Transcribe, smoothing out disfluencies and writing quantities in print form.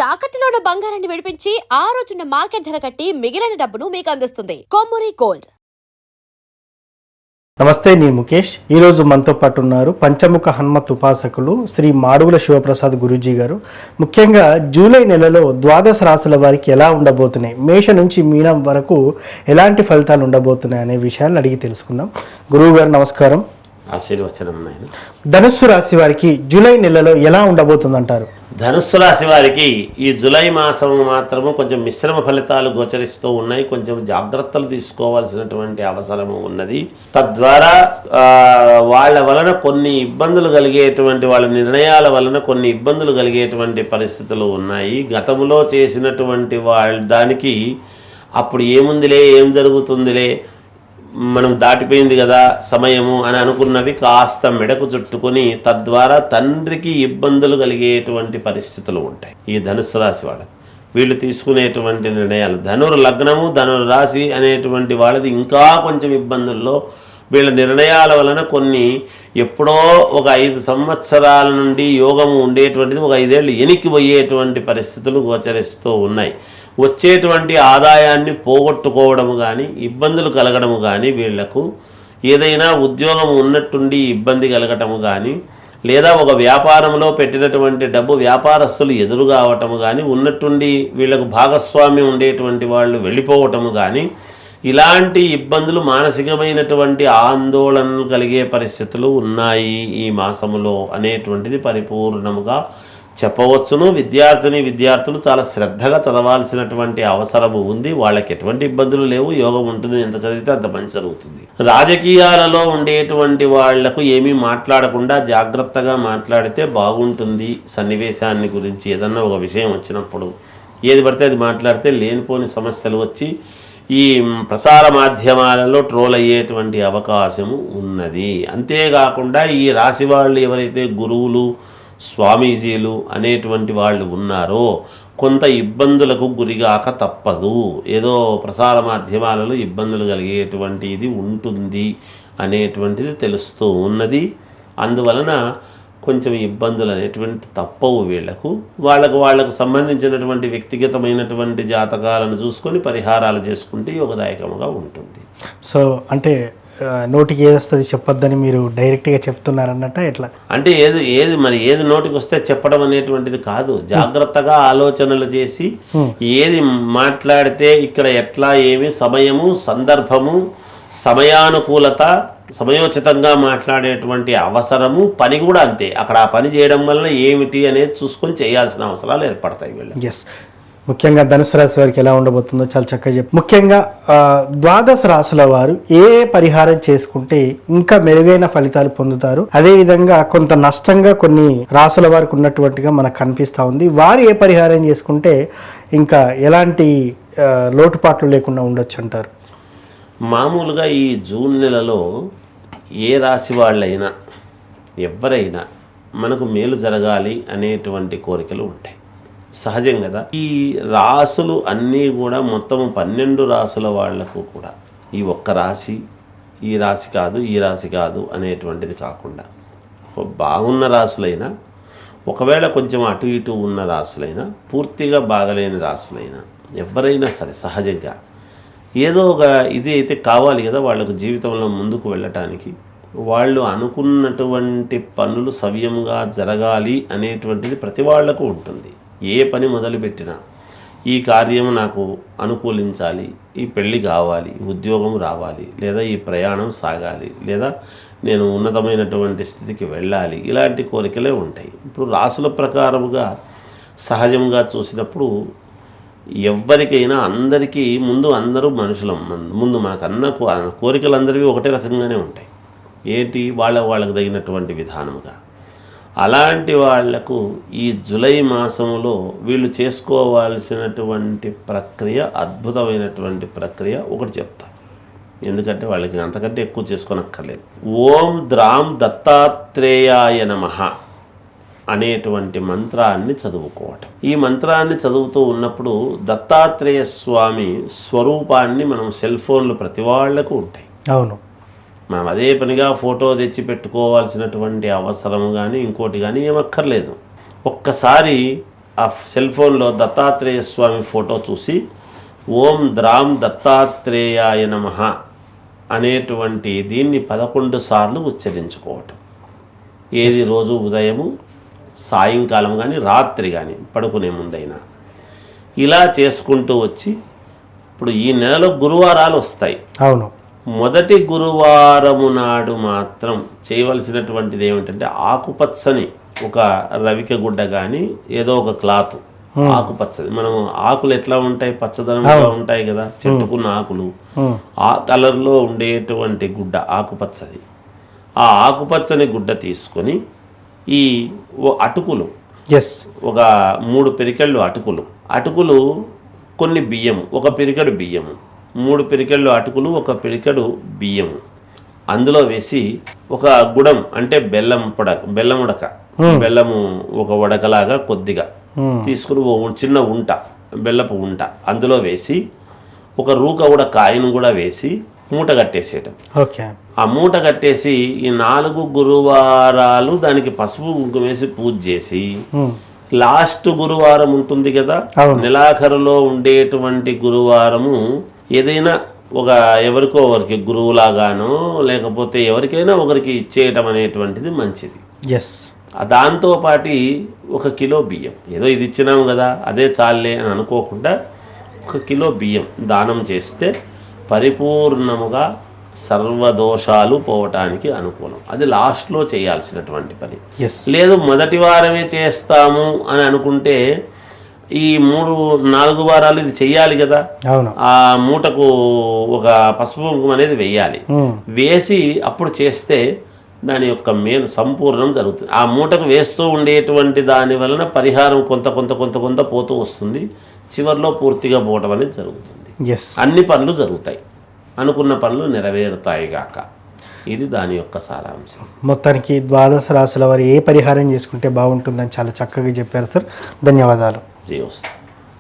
తాకట్టులో ఉన్న బంగారాన్ని విడిపించి ఆ రోజున్న మార్కెట్ ధర కట్టి మిగిలిన డబ్బును మీకు అందిస్తుంది కొమ్మూరి గోల్డ్. నమస్తే, నేను ముఖేష్. ఈరోజు మనతో పాటు ఉన్నారు పంచముఖ హనుమత్ ఉపాసకులు శ్రీ మాడుగుల శివప్రసాద్ గురూజీ గారు. ముఖ్యంగా జూలై నెలలో ద్వాదశ రాశుల వారికి ఎలా ఉండబోతున్నాయి, మేష నుంచి మీనం వరకు ఎలాంటి ఫలితాలు ఉండబోతున్నాయి అనే విషయాన్ని అడిగి తెలుసుకుందాం. గురువు గారు నమస్కారం. ఆశీర్వచనం. ధనుస్సు రాశి వారికి జూలై నెలలో ఎలా ఉండబోతుందంటారు? ధనుస్సు రాశి వారికి ఈ జూలై మాసం మాత్రము కొంచెం మిశ్రమ ఫలితాలు గోచరిస్తూ ఉన్నాయి. కొంచెం జాగ్రత్తలు తీసుకోవాల్సినటువంటి అవసరము ఉన్నది. తద్వారా వాళ్ళ వలన కొన్ని ఇబ్బందులు కలిగేటువంటి, వాళ్ళ నిర్ణయాల వలన కొన్ని ఇబ్బందులు కలిగేటువంటి పరిస్థితులు ఉన్నాయి. గతంలో చేసినటువంటి దానికి అప్పుడు ఏముందిలే, ఏం జరుగుతుందిలే, మనం దాటిపోయింది కదా సమయము అని అనుకున్నవి కాస్త మెడకు చుట్టుకొని తద్వారా తండ్రికి ఇబ్బందులు కలిగేటువంటి పరిస్థితులు ఉంటాయి ఈ ధనుస్సు రాశి వాళ్ళకి. వీళ్ళు తీసుకునేటువంటి నిర్ణయాలు, ధనుర్ లగ్నము ధనుర్ రాశి అనేటువంటి వాళ్ళది ఇంకా కొంచెం ఇబ్బందుల్లో, వీళ్ళ నిర్ణయాల వలన కొన్ని ఎప్పుడో ఒక 5 సంవత్సరాల నుండి యోగము ఉండేటువంటిది ఒక 5 ఏళ్ళు ఎనికి పోయేటువంటి పరిస్థితులు గోచరిస్తూ ఉన్నాయి. వచ్చేటువంటి ఆదాయాన్ని పోగొట్టుకోవడము కానీ, ఇబ్బందులు కలగడము కానీ, వీళ్లకు ఏదైనా ఉద్యోగం ఉన్నట్టుండి ఇబ్బంది కలగటము కానీ, లేదా ఒక వ్యాపారంలో పెట్టినటువంటి డబ్బు వ్యాపారస్తులు ఎదురు కావటము కానీ, ఉన్నట్టుండి వీళ్లకు భాగస్వామ్యం ఉండేటువంటి వాళ్ళు వెళ్ళిపోవటము కానీ, ఇలాంటి ఇబ్బందులు, మానసికమైనటువంటి ఆందోళనలు కలిగే పరిస్థితులు ఉన్నాయి ఈ మాసములో అనేటువంటిది పరిపూర్ణముగా చెప్పవచ్చును. విద్యార్థులు చాలా శ్రద్ధగా చదవాల్సినటువంటి అవసరము ఉంది. వాళ్ళకి ఎటువంటి ఇబ్బందులు లేవు, యోగం ఉంటుంది. ఎంత చదివితే అంత మంచి జరుగుతుంది. రాజకీయాలలో ఉండేటువంటి వాళ్లకు ఏమీ మాట్లాడకుండా జాగ్రత్తగా మాట్లాడితే బాగుంటుంది. సన్నివేశాన్ని గురించి ఏదన్నా ఒక విషయం వచ్చినప్పుడు ఏది పడితే అది మాట్లాడితే లేనిపోని సమస్యలు వచ్చి ఈ ప్రసార మాధ్యమాలలో ట్రోల్ అయ్యేటువంటి అవకాశము ఉన్నది. అంతేకాకుండా ఈ రాశి వాళ్ళు ఎవరైతే గురువులు, స్వామీజీలు అనేటువంటి వాళ్ళు ఉన్నారో కొంత ఇబ్బందులకు గురిగాక తప్పదు. ఏదో ప్రసార మాధ్యమాలలో ఇబ్బందులు కలిగేటువంటి ఇది ఉంటుంది అనేటువంటిది తెలుస్తూ ఉన్నది. అందువలన కొంచెం ఇబ్బందులు అనేటువంటి తప్పవు వీళ్లకు. వాళ్ళకు సంబంధించినటువంటి వ్యక్తిగతమైనటువంటి జాతకాలను చూసుకొని పరిహారాలు చేసుకుంటే యోగదాయకముగా ఉంటుంది. సో అంటే నోటికి ఏది వస్తుంది చెప్పొద్దని మీరు డైరెక్ట్గా చెప్తున్నారన్నట్ట ఎట్లా? అంటే ఏది నోటికి వస్తే చెప్పడం అనేటువంటిది కాదు. జాగ్రత్తగా ఆలోచనలు చేసి ఏది మాట్లాడితే ఇక్కడ ఎట్లా, ఏమి సమయము, సందర్భము, సమయానుకూలత, సమయోచితంగా మాట్లాడేటువంటి అవసరము, పని కూడా అంతే. అక్కడ ఆ పని చేయడం వలన ఏమిటి అనేది చూసుకొని చేయాల్సిన అవసరాలు ఏర్పడతాయి వీళ్ళు. ఎస్, ముఖ్యంగా ధనుసు రాశి వారికి ఎలా ఉండబోతుందో చాలా చక్కగా చెప్పి, ముఖ్యంగా ద్వాదశ రాశుల వారు ఏ పరిహారం చేసుకుంటే ఇంకా మెరుగైన ఫలితాలు పొందుతారు, అదేవిధంగా కొంత నష్టంగా కొన్ని రాశుల వారికి ఉన్నటువంటిగా మనకు కనిపిస్తూ ఉంది. వారు ఏ పరిహారం చేసుకుంటే ఇంకా ఎలాంటి లోటుపాట్లు లేకుండా ఉండొచ్చు అంటారు? మామూలుగా ఈ జూన్ నెలలో ఏ రాశి వాళ్ళైనా ఎవరైనా మనకు మేలు జరగాలి అనేటువంటి కోరికలు ఉంటాయి, సహజం కదా. ఈ రాసులు అన్నీ కూడా మొత్తం 12 రాసుల వాళ్లకు కూడా ఈ ఒక్క రాశి, ఈ రాశి కాదు, ఈ రాశి కాదు అనేటువంటిది కాకుండా బాగున్న రాసులైనా, ఒకవేళ కొంచెం అటు ఇటు ఉన్న రాసులైనా, పూర్తిగా బాగలేని రాసులైనా, ఎవరైనా సరే సహజంగా ఏదో ఒక ఇది అయితే కావాలి కదా వాళ్ళకు జీవితంలో ముందుకు వెళ్ళటానికి. వాళ్ళు అనుకున్నటువంటి పనులు సవ్యంగా జరగాలి అనేటువంటిది ప్రతి వాళ్లకు ఉంటుంది. ఏ పని మొదలుపెట్టినా ఈ కార్యం నాకు అనుకూలించాలి, ఈ పెళ్ళి కావాలి, ఉద్యోగం రావాలి, లేదా ఈ ప్రయాణం సాగాలి, లేదా నేను ఉన్నతమైనటువంటి స్థితికి వెళ్ళాలి, ఇలాంటి కోరికలే ఉంటాయి. ఇప్పుడు రాసుల ప్రకారముగా సహజంగా చూసినప్పుడు ఎవరికైనా అందరికీ ముందు అందరూ మనుషులం. ముందు మనకన్న కోరికలు అందరివి ఒకటే రకంగానే ఉంటాయి. ఏంటి, వాళ్ళకు తగినటువంటి విధానముగా. అలాంటి వాళ్లకు ఈ జూలై మాసంలో వీళ్ళు చేసుకోవాల్సినటువంటి ప్రక్రియ, అద్భుతమైనటువంటి ప్రక్రియ ఒకటి చెప్తారు. ఎందుకంటే వాళ్ళకి అంతకంటే ఎక్కువ చేసుకోనక్కర్లేదు. ఓం ద్రాం దత్తాత్రేయాయ నమః అనేటువంటి మంత్రాన్ని చదువుకోవటం. ఈ మంత్రాన్ని చదువుతూ ఉన్నప్పుడు దత్తాత్రేయ స్వామి స్వరూపాన్ని మనం సెల్ ఫోన్లు ప్రతి వాళ్లకు ఉంటాయి. అవును, మనం అదే పనిగా ఫోటో తెచ్చి పెట్టుకోవాల్సినటువంటి అవసరం కానీ ఇంకోటి కానీ ఏమక్కర్లేదు. ఒక్కసారి ఆ సెల్ ఫోన్లో దత్తాత్రేయ స్వామి ఫోటో చూసి ఓం ద్రాం దత్తాత్రేయాయ నమః అనేటువంటి దీన్ని 11 సార్లు ఉచ్చరించుకోవటం. ఏది రోజు ఉదయము, సాయంకాలం కానీ, రాత్రి కానీ, పడుకునే ముందైనా ఇలా చేసుకుంటూ వచ్చి ఇప్పుడు ఈ నెలలో గురువారాలు వస్తాయి. అవును. మొదటి గురువారము నాడు మాత్రం చేయవలసినటువంటిది ఏమిటంటే ఆకుపచ్చని ఒక రవిక గుడ్డ కానీ ఏదో ఒక క్లాత్ ఆకుపచ్చది, మనం ఆకులు ఎట్లా ఉంటాయి, పచ్చదనంగా ఉంటాయి కదా, చెట్టుకున్న ఆకులు, ఆ కలర్లో ఉండేటువంటి గుడ్డ ఆకుపచ్చది. ఆ ఆకుపచ్చని గుడ్డ తీసుకొని ఈ అటుకులు, ఒక 3 పిరికెళ్ళు అటుకులు కొన్ని బియ్యము, ఒక పిరికెడు బియ్యము, 3 పిరికెళ్ళు అటుకులు, ఒక పిరికెడు బియ్యము అందులో వేసి ఒక గుడం అంటే బెల్లం ఉడక, బెల్లము ఒక ఉడకలాగా కొద్దిగా తీసుకుని చిన్న ఉంట, బెల్లపు ఉంట అందులో వేసి ఒక రూక కూడా కాయను కూడా వేసి మూట కట్టేసేయటం. ఆ మూట కట్టేసి ఈ 4 గురువారాలు దానికి పసుపు కుంకుమ వేసి పూజ చేసి లాస్ట్ గురువారం ఉంటుంది కదా, నెలాఖరులో ఉండేటువంటి గురువారము ఏదైనా ఒక ఎవరికో ఒకరికి గురువులాగానో లేకపోతే ఎవరికైనా ఒకరికి ఇచ్చేయటం అనేటువంటిది మంచిది. దాంతోపాటి 1 కిలో బియ్యం, ఏదో ఇది ఇచ్చినాము కదా అదే చాలే అని అనుకోకుండా 1 కిలో బియ్యం దానం చేస్తే పరిపూర్ణముగా సర్వదోషాలు పోవటానికి అనుకూలం. అది లాస్ట్లో చేయాల్సినటువంటి పని. లేదు మొదటి వారమే చేస్తాము అని అనుకుంటే ఈ 3-4 వారాలు ఇది చెయ్యాలి కదా, ఆ మూటకు ఒక పసుపు కుంకుమ అనేది వేయాలి. వేసి అప్పుడు చేస్తే దాని యొక్క మేలు సంపూర్ణం జరుగుతుంది. ఆ మూటకు వేస్తూ ఉండేటువంటి దాని వలన పరిహారం కొంత పోతూ వస్తుంది. చివరిలో పూర్తిగా పోవటం అనేది జరుగుతుంది. అన్ని పనులు జరుగుతాయి, అనుకున్న పనులు నెరవేరుతాయి గాక. ఇది దాని యొక్క సారాంశం. మొత్తానికి ద్వాదశ రాశుల వారు ఏ పరిహారం చేసుకుంటే బాగుంటుందని చాలా చక్కగా చెప్పారు సార్. ధన్యవాదాలు. జయోస్తు.